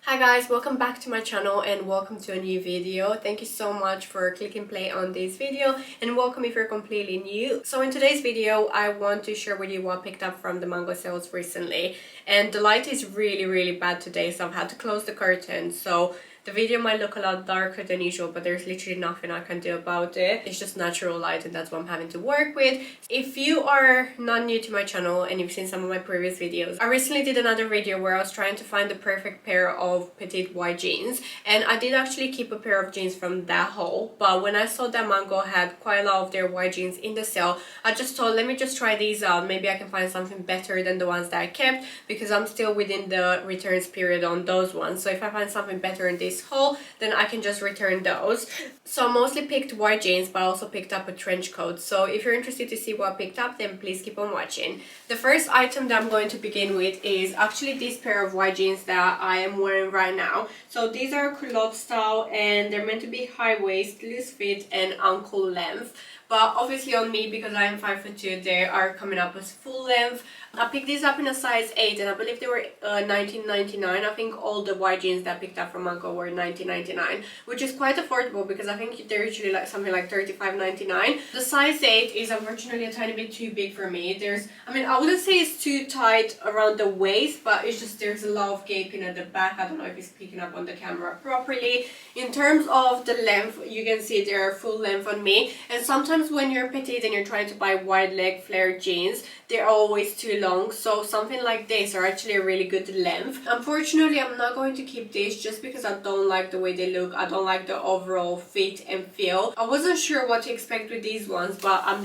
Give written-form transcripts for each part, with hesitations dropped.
Hi guys, welcome back to my channel and welcome to a new video. Thank you so much for clicking play on this video and welcome if you're completely new. So in today's video, I want to share with you what I picked up from the Mango sales recently. And the light is really bad today, so I've had to close the curtain. So the video might look a lot darker than usual, but there's literally nothing I can do about it. It's just natural light and that's what I'm having to work with. If you are not new to my channel and you've seen some of my previous videos, I recently did another video where I was trying to find the perfect pair of Petite white jeans. And I did actually keep a pair of jeans from that haul, but when I saw that Mango had quite a lot of their white jeans in the sale, I just thought, let me just try these out. Maybe I can find something better than the ones that I kept, because I'm still within the returns period on those ones. So if I find something better in this haul, then I can just return those. So I mostly picked white jeans, but I also picked up a trench coat. So if you're interested to see what I picked up, then please keep on watching. The first item that I'm going to begin with is actually this pair of white jeans that I am wearing right now. So these are culotte style and they're meant to be high waist, loose fit and ankle length. But obviously on me, because I am 5'2", they are coming up as full length. I picked these up in a size 8 and I believe they were $19.99. I think all the white jeans that I picked up from Mango were $19.99, which is quite affordable because I think they're usually like something like $35.99. The size 8 is unfortunately a tiny bit too big for me. I wouldn't say it's too tight around the waist, but it's just there's a lot of gaping at the back. I don't know if it's picking up on the camera properly. In terms of the length, you can see they're full length on me, and sometimes when you're petite and you're trying to buy wide leg flare jeans, they're always too long, so something like this are actually a really good length. Unfortunately, I'm not going to keep these just because I don't like the way they look. I don't like the overall fit and feel. I wasn't sure what to expect with these ones, but I'm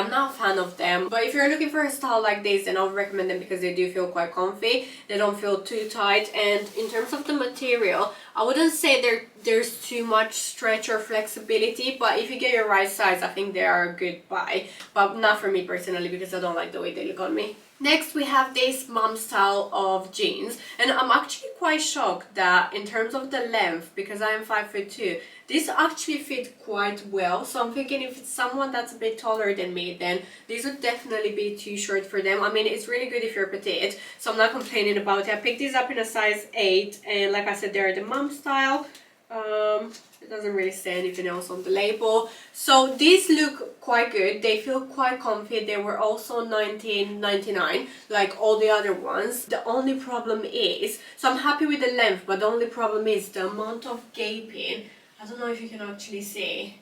not a fan of them. But if you're looking for a style like this, then I would recommend them because they do feel quite comfy. They don't feel too tight, and in terms of the material, I wouldn't say there's too much stretch or flexibility, but if you get your right size, I think they are a good buy. But not for me personally, because I don't like the way they look on me. Next, we have this mom style of jeans, and I'm actually quite shocked that in terms of the length, because I am 5'2", these actually fit quite well. So I'm thinking if it's someone that's a bit taller than me, then these would definitely be too short for them. I mean, it's really good if you're petite, so I'm not complaining about it. I picked these up in a size 8, and like I said, they're the mom style. It doesn't really say anything else on the label. So these look quite good. They feel quite comfy. They were also $19.99 like all the other ones. The only problem is, so I'm happy with the length, but the only problem is the amount of gaping. I don't know if you can actually see.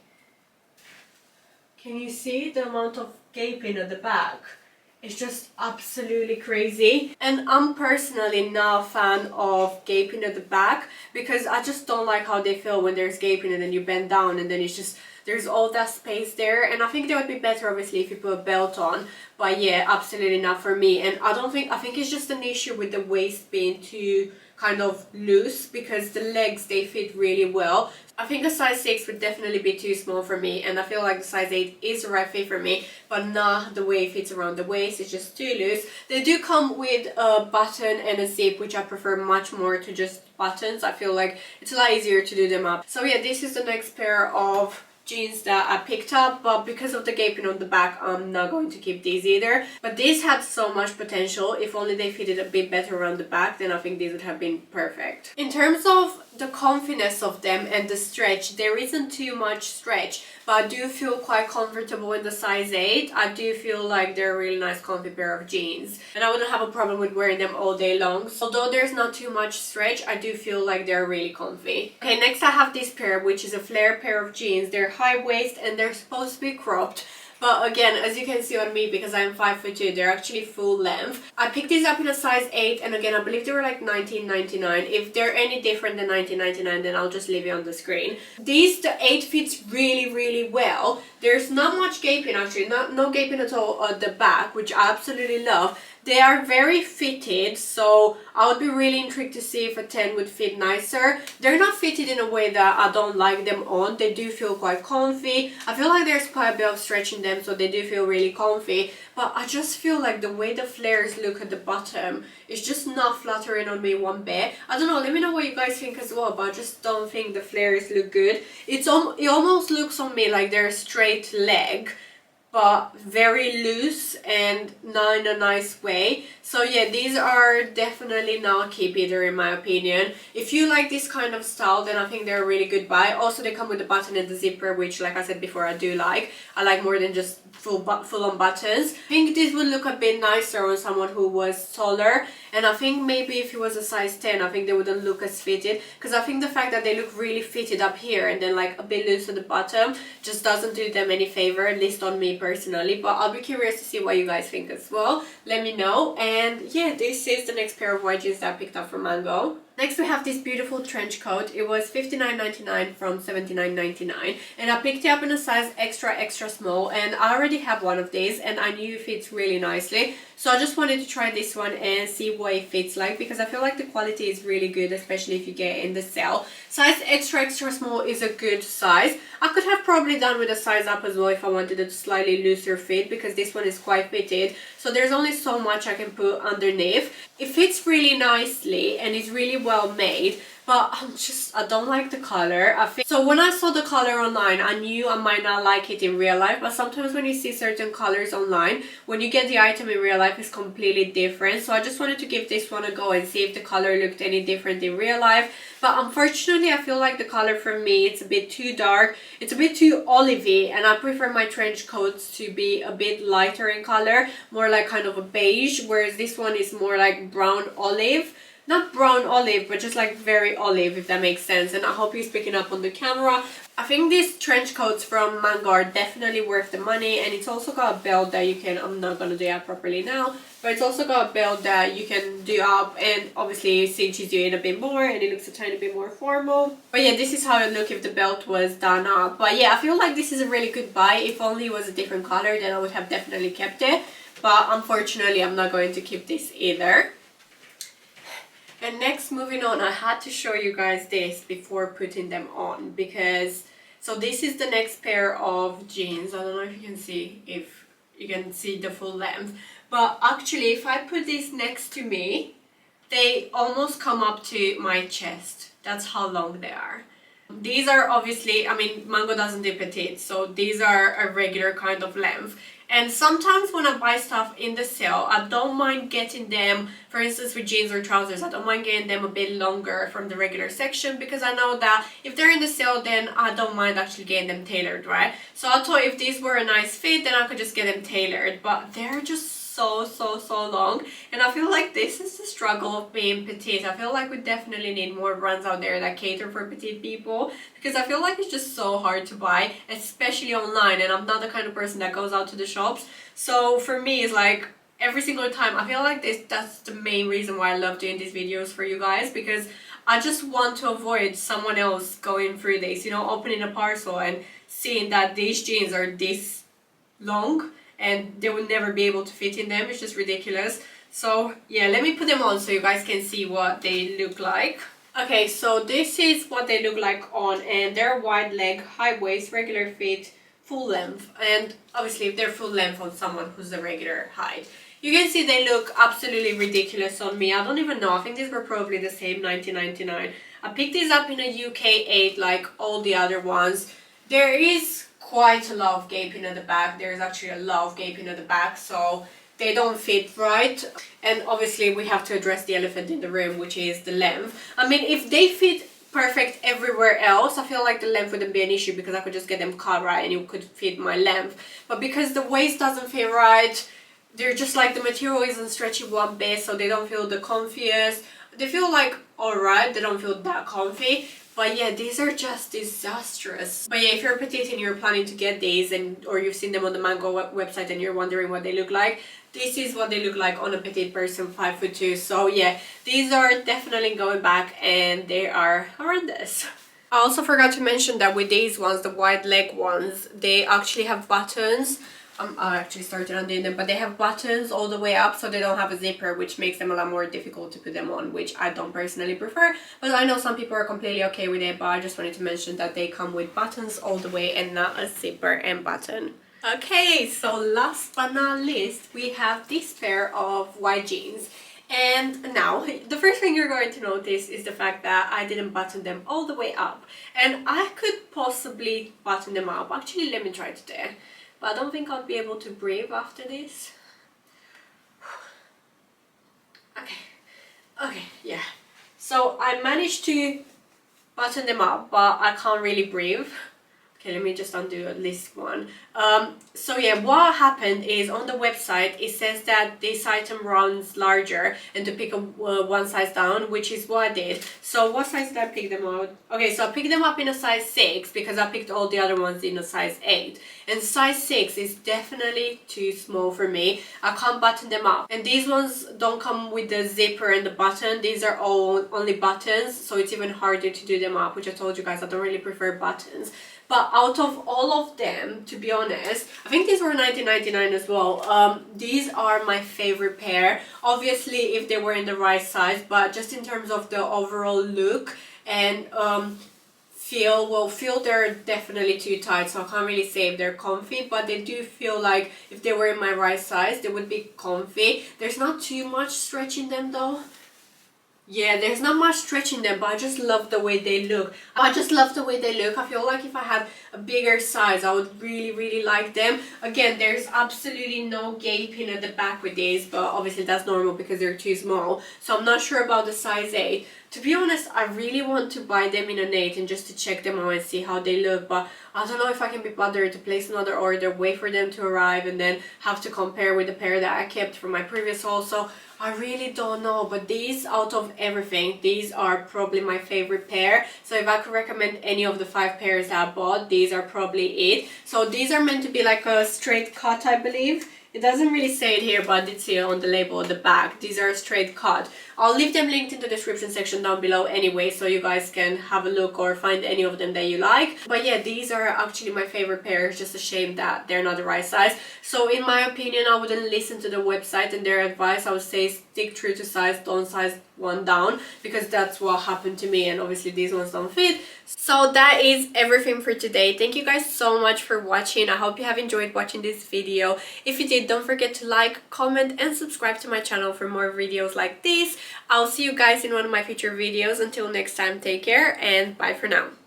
Can you see the amount of gaping at the back? It's just absolutely crazy, and I'm personally not a fan of gaping at the back because I just don't like how they feel when there's gaping and then you bend down and then it's just there's all that space there. And I think they would be better obviously if you put a belt on, but yeah, absolutely not for me. And I think it's just an issue with the waist being too kind of loose, because the legs, they fit really well. I think a size 6 would definitely be too small for me, and I feel like the size 8 is the right fit for me, but not the way it fits around the waist. It's just too loose. They do come with a button and a zip, which I prefer much more to just buttons. I feel like it's a lot easier to do them up. So yeah, this is the next pair of jeans that I picked up, but because of the gaping on the back, I'm not going to keep these either. But these had so much potential. If only they fitted a bit better around the back, then I think these would have been perfect. In terms of the comfiness of them and the stretch, there isn't too much stretch, but I do feel quite comfortable in the size 8. I do feel like they're a really nice comfy pair of jeans, and I wouldn't have a problem with wearing them all day long. So although there's not too much stretch, I do feel like they're really comfy. Okay, next I have this pair, which is a flare pair of jeans. They're high waist and they're supposed to be cropped, but again, as you can see on me, because I'm 5'2", they're actually full length. I picked these up in a size 8, and again, I believe they were like $19.99. If they're any different than $19.99, then I'll just leave it on the screen. The 8 fits really well. There's not much gaping actually, no gaping at all at the back, which I absolutely love. They are very fitted, so I would be really intrigued to see if a 10 would fit nicer. They're not fitted in a way that I don't like them on. They do feel quite comfy. I feel like there's quite a bit of stretch in them, so they do feel really comfy. But I just feel like the way the flares look at the bottom is just not flattering on me one bit. I don't know, let me know what you guys think as well, but I just don't think the flares look good. It almost looks on me like they're a straight leg, but very loose and not in a nice way. So yeah, these are definitely not keep either in my opinion. If you like this kind of style, then I think they're a really good buy. Also, they come with the button and the zipper, which like I said before, I do like. I like more than just full on buttons. I think this would look a bit nicer on someone who was taller, and I think maybe if it was a size 10, I think they wouldn't look as fitted, because I think the fact that they look really fitted up here and then like a bit loose at the bottom just doesn't do them any favor, at least on me personally. But I'll be curious to see what you guys think as well. Let me know. And yeah, this is the next pair of white jeans that I picked up from Mango. Next we have this beautiful trench coat. It was $59.99 from $79.99, and I picked it up in a size extra small, and I already have one of these and I knew it fits really nicely. So I just wanted to try this one and see what it fits like, because I feel like the quality is really good, especially if you get it in the sale. Size extra small is a good size. I could have probably done with a size up as well if I wanted a slightly looser fit, because this one is quite fitted. So there's only so much I can put underneath. It fits really nicely and it's really well made, but I don't like the color. So when I saw the color online, I knew I might not like it in real life, but sometimes when you see certain colors online, when you get the item in real life, it's completely different. So I just wanted to give this one a go and see if the color looked any different in real life. But unfortunately, I feel like the color for me, it's a bit too dark. It's a bit too olivey, and I prefer my trench coats to be a bit lighter in color, more like kind of a beige, whereas this one is more like brown olive. Not brown olive, but just like very olive, if that makes sense. And I hope he's picking up on the camera. I think these trench coats from Mango are definitely worth the money, and it's also got a belt that you can, I'm not gonna do that properly now, but it's also got a belt that you can do up, and obviously cinches you in a bit more and it looks a tiny bit more formal. But yeah, this is how it would look if the belt was done up. But yeah, I feel like this is a really good buy. If only it was a different color, then I would have definitely kept it. But unfortunately, I'm not going to keep this either. And next, moving on, I had to show you guys this before putting them on, because so this is the next pair of jeans. I don't know if you can see the full length, but actually if I put this next to me, they almost come up to my chest. That's how long they are. These are obviously, I mean, Mango doesn't do petite, so these are a regular kind of length. And sometimes when I buy stuff in the sale, I don't mind getting them, for instance with jeans or trousers, I don't mind getting them a bit longer from the regular section, because I know that if they're in the sale, then I don't mind actually getting them tailored, right? So I thought if these were a nice fit, then I could just get them tailored, but they're just so long, and I feel like this is the struggle of being petite. I feel like we definitely need more brands out there that cater for petite people, because I feel like it's just so hard to buy, especially online, and I'm not the kind of person that goes out to the shops. So for me, it's like every single time, I feel like that's the main reason why I love doing these videos for you guys, because I just want to avoid someone else going through this, you know, opening a parcel and seeing that these jeans are this long and they will never be able to fit in them. It's just ridiculous. So yeah, let me put them on so you guys can see what they look like. Okay, so this is what they look like on, and they're wide leg, high waist, regular fit, full length. And obviously if they're full length on someone who's the regular height, you can see they look absolutely ridiculous on me. I don't even know, I think these were probably the same, $19.99. I picked these up in a UK 8 like all the other ones. There is quite a lot of gaping at the back. There's actually a lot of gaping at the back, so they don't fit right. And obviously we have to address the elephant in the room, which is the length. I mean, if they fit perfect everywhere else, I feel like the length wouldn't be an issue, because I could just get them cut right and it could fit my length. But because the waist doesn't fit right, they're just like, the material isn't stretchy one bit, so they don't feel the comfiest. They feel like alright, they don't feel that comfy. But yeah, these are just disastrous. But yeah, if you're petite and you're planning to get these, or you've seen them on the Mango website and you're wondering what they look like, this is what they look like on a petite person, 5'2". So yeah, these are definitely going back, and they are horrendous. I also forgot to mention that with these ones, the wide leg ones, they actually have buttons. I actually started undoing them, but they have buttons all the way up, so they don't have a zipper, which makes them a lot more difficult to put them on, which I don't personally prefer. But I know some people are completely okay with it, but I just wanted to mention that they come with buttons all the way and not a zipper and button. Okay, so last but not least, we have this pair of white jeans. And now, the first thing you're going to notice is the fact that I didn't button them all the way up. And I could possibly button them up. Actually, let me try today. but I don't think I'll be able to breathe after this. Okay, yeah. So I managed to button them up, but I can't really breathe. Okay, let me just undo at least one. So yeah, what happened is on the website it says that this item runs larger and to pick up one size down, which is what I did. So what size did I pick them out? Okay, so I picked them up in a size 6 because I picked all the other ones in a size 8. And size 6 is definitely too small for me. I can't button them up. And these ones don't come with the zipper and the button. These are all only buttons, so it's even harder to do them up, which I told you guys I don't really prefer buttons. But out of all of them, to be honest, I think these were $19.99 as well. These are my favorite pair. Obviously, if they were in the right size, but just in terms of the overall look and feel, they're definitely too tight, so I can't really say if they're comfy, but they do feel like if they were in my right size, they would be comfy. There's not too much stretch in them though. Yeah, there's not much stretch in them, but I just love the way they look. I feel like if I had a bigger size, I would really like them. Again, there's absolutely no gaping at the back with these, but obviously that's normal because they're too small. So I'm not sure about the size 8. To be honest, I really want to buy them in an 8 and just to check them out and see how they look, but I don't know if I can be bothered to place another order, wait for them to arrive, and then have to compare with the pair that I kept from my previous haul. So I really don't know, but these, out of everything, these are probably my favorite pair. So if I could recommend any of the 5 pairs that I bought, these are probably it. So these are meant to be like a straight cut, I believe. It doesn't really say it here, but I did see it on the label at the back. These are a straight cut. I'll leave them linked in the description section down below anyway, so you guys can have a look or find any of them that you like. But yeah, these are actually my favorite pair. It's just a shame that they're not the right size. So in my opinion, I wouldn't listen to the website and their advice. I would say stick true to size, don't size one down, because that's what happened to me, and obviously these ones don't fit. So that is everything for today. Thank you guys so much for watching. I hope you have enjoyed watching this video. If you did, don't forget to like, comment and subscribe to my channel for more videos like this. I'll see you guys in one of my future videos. Until next time, take care and bye for now.